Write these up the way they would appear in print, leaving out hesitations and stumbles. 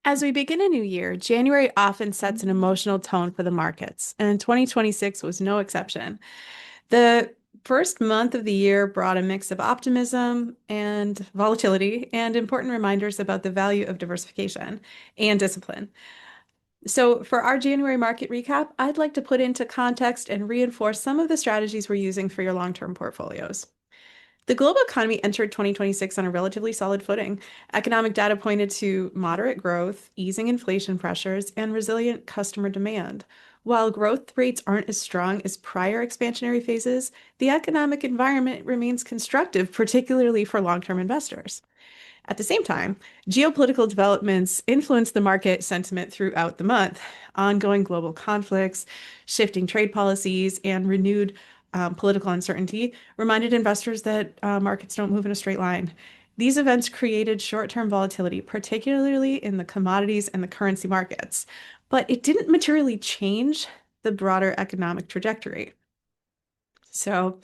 As we begin a new year, January often sets an emotional tone for the markets, and 2026 was no exception. The first month of the year brought a mix of optimism and volatility and important reminders about the value of diversification and discipline. So, for our January market recap, I'd like to put into context and reinforce some of the strategies we're using for your long-term portfolios. The global economy entered 2026 on a relatively solid footing. Economic data pointed to moderate growth, easing inflation pressures, and resilient customer demand. While growth rates aren't as strong as prior expansionary phases, the economic environment remains constructive, particularly for long-term investors. At the same time, geopolitical developments influenced the market sentiment throughout the month. Ongoing global conflicts, shifting trade policies, and renewed political uncertainty reminded investors that markets don't move in a straight line. These events created short-term volatility, particularly in the commodities and the currency markets, but it didn't materially change the broader economic trajectory. So,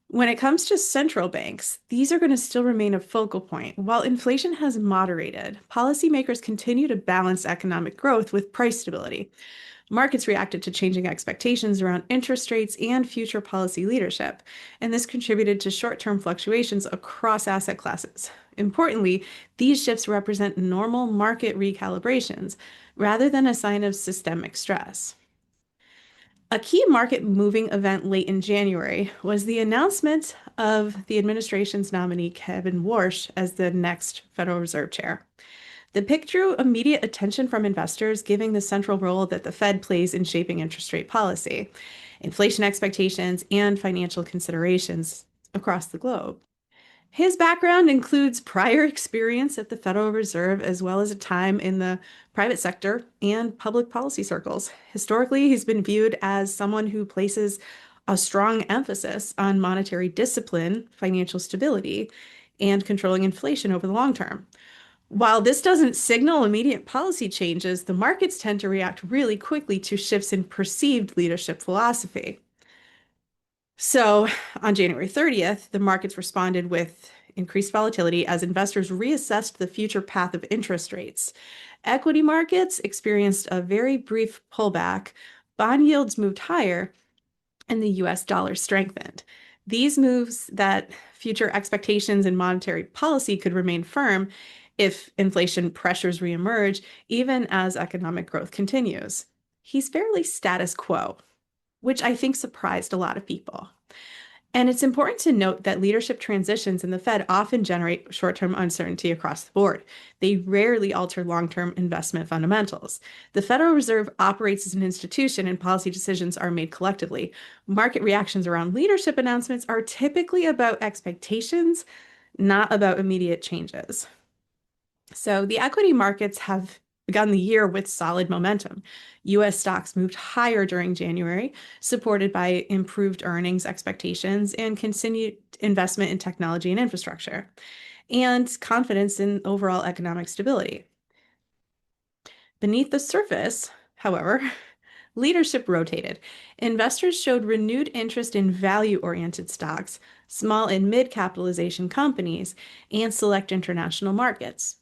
when it comes to central banks, these are going to still remain a focal point. While inflation has moderated, policymakers continue to balance economic growth with price stability. Markets reacted to changing expectations around interest rates and future policy leadership, and this contributed to short-term fluctuations across asset classes. Importantly, these shifts represent normal market recalibrations rather than a sign of systemic stress. A key market moving event late in January was the announcement of the administration's nominee, Kevin Warsh, as the next Federal Reserve Chair. The pick drew immediate attention from investors, giving the central role that the Fed plays in shaping interest rate policy, inflation expectations, and financial considerations across the globe. His background includes prior experience at the Federal Reserve, as well as a time in the private sector and public policy circles. Historically, he's been viewed as someone who places a strong emphasis on monetary discipline, financial stability, and controlling inflation over the long term. While this doesn't signal immediate policy changes, the markets tend to react really quickly to shifts in perceived leadership philosophy. So on January 30th, the markets responded with increased volatility as investors reassessed the future path of interest rates. Equity markets experienced a very brief pullback, bond yields moved higher, and the US dollar strengthened. These moves that future expectations in monetary policy could remain firm if inflation pressures reemerge, even as economic growth continues. He's fairly status quo, which I think surprised a lot of people. And it's important to note that leadership transitions in the Fed often generate short-term uncertainty across the board. They rarely alter long-term investment fundamentals. The Federal Reserve operates as an institution and policy decisions are made collectively. Market reactions around leadership announcements are typically about expectations, not about immediate changes. So the equity markets have begun the year with solid momentum. US stocks moved higher during January, supported by improved earnings expectations and continued investment in technology and infrastructure, and confidence in overall economic stability. Beneath the surface, however, leadership rotated. Investors showed renewed interest in value-oriented stocks, small and mid-capitalization companies, and select international markets.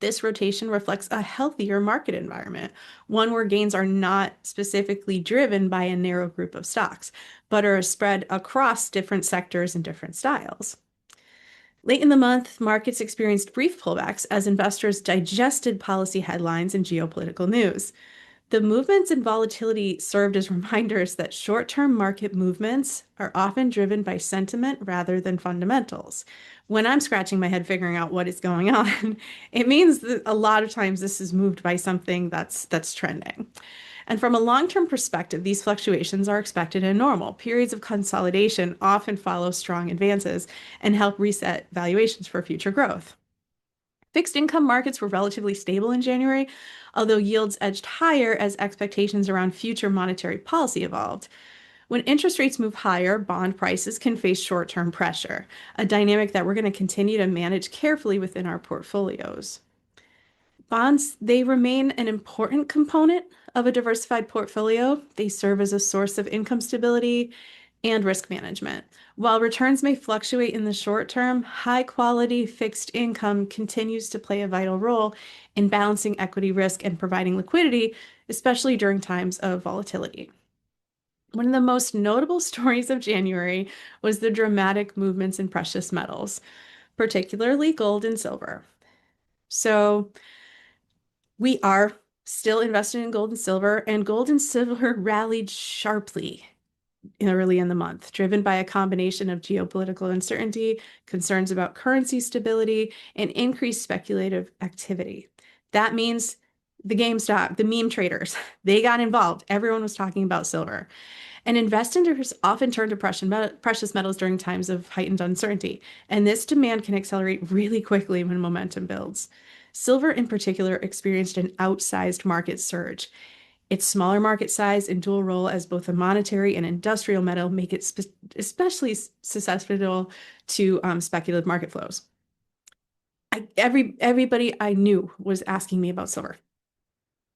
This rotation reflects a healthier market environment, one where gains are not specifically driven by a narrow group of stocks, but are spread across different sectors and different styles. Late in the month, markets experienced brief pullbacks as investors digested policy headlines and geopolitical news. The movements in volatility served as reminders that short-term market movements are often driven by sentiment rather than fundamentals. When I'm scratching my head figuring out what is going on, it means that a lot of times this is moved by something that's trending. And from a long-term perspective, these fluctuations are expected and normal. Periods of consolidation often follow strong advances and help reset valuations for future growth. Fixed income markets were relatively stable in January, although yields edged higher as expectations around future monetary policy evolved. When interest rates move higher, bond prices can face short-term pressure, a dynamic that we're going to continue to manage carefully within our portfolios. Bonds, they remain an important component of a diversified portfolio. They serve as a source of income stability and risk management. While returns may fluctuate in the short term, high quality fixed income continues to play a vital role in balancing equity risk and providing liquidity, especially during times of volatility. One of the most notable stories of January was the dramatic movements in precious metals, particularly gold and silver. So we are still invested in gold and silver rallied sharply early in the month, driven by a combination of geopolitical uncertainty, concerns about currency stability, and increased speculative activity. That means the GameStop, the meme traders, they got involved. Everyone was talking about silver. And investors often turn to precious metals during times of heightened uncertainty, and this demand can accelerate really quickly when momentum builds. Silver, in particular, experienced an outsized market surge. Its smaller market size and dual role as both a monetary and industrial metal make it especially susceptible to speculative market flows. Everybody I knew was asking me about silver.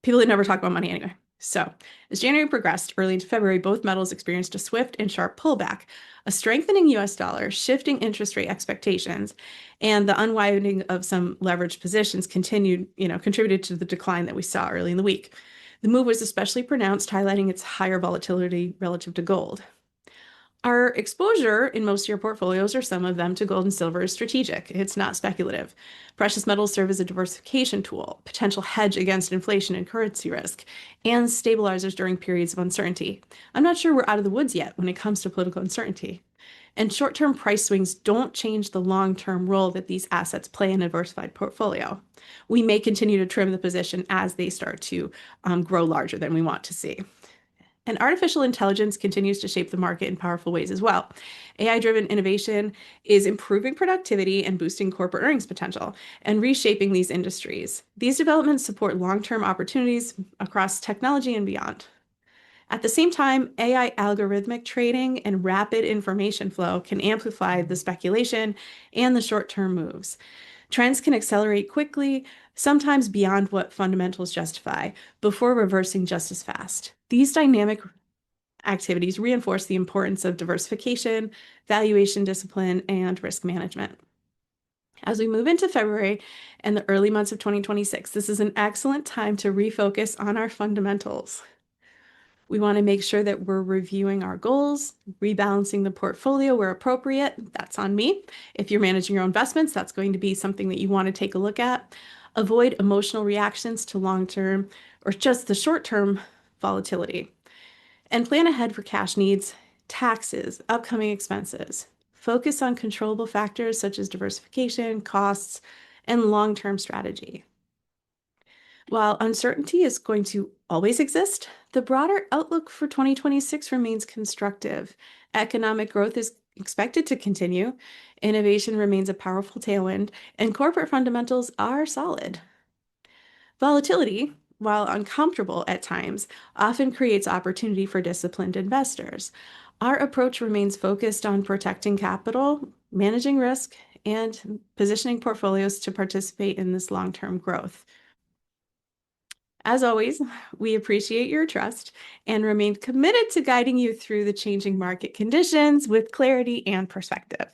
People that never talk about money anyway. So, as January progressed, early into February, both metals experienced a swift and sharp pullback. A strengthening US dollar, shifting interest rate expectations, and the unwinding of some leveraged positions contributed to the decline that we saw early in the week. The move was especially pronounced, highlighting its higher volatility relative to gold. Our exposure in most of your portfolios, or some of them, to gold and silver is strategic. It's not speculative. Precious metals serve as a diversification tool, potential hedge against inflation and currency risk, and stabilizers during periods of uncertainty. I'm not sure we're out of the woods yet when it comes to political uncertainty. And short-term price swings don't change the long-term role that these assets play in a diversified portfolio. We may continue to trim the position as they start to grow larger than we want to see. And artificial intelligence continues to shape the market in powerful ways as well. AI-driven innovation is improving productivity and boosting corporate earnings potential and reshaping these industries. These developments support long-term opportunities across technology and beyond. At the same time, AI algorithmic trading and rapid information flow can amplify the speculation and the short-term moves. Trends can accelerate quickly, sometimes beyond what fundamentals justify, before reversing just as fast. These dynamic activities reinforce the importance of diversification, valuation discipline, and risk management. As we move into February and the early months of 2026, this is an excellent time to refocus on our fundamentals. We want to make sure that we're reviewing our goals, rebalancing the portfolio where appropriate. That's on me. If you're managing your own investments, that's going to be something that you want to take a look at. Avoid emotional reactions to long-term or just the short-term volatility. And plan ahead for cash needs, taxes, upcoming expenses. Focus on controllable factors such as diversification, costs, and long-term strategy. While uncertainty is going to always exist, the broader outlook for 2026 remains constructive. Economic growth is expected to continue, innovation remains a powerful tailwind, and corporate fundamentals are solid. Volatility, while uncomfortable at times, often creates opportunity for disciplined investors. Our approach remains focused on protecting capital, managing risk, and positioning portfolios to participate in this long-term growth. As always, we appreciate your trust and remain committed to guiding you through the changing market conditions with clarity and perspective.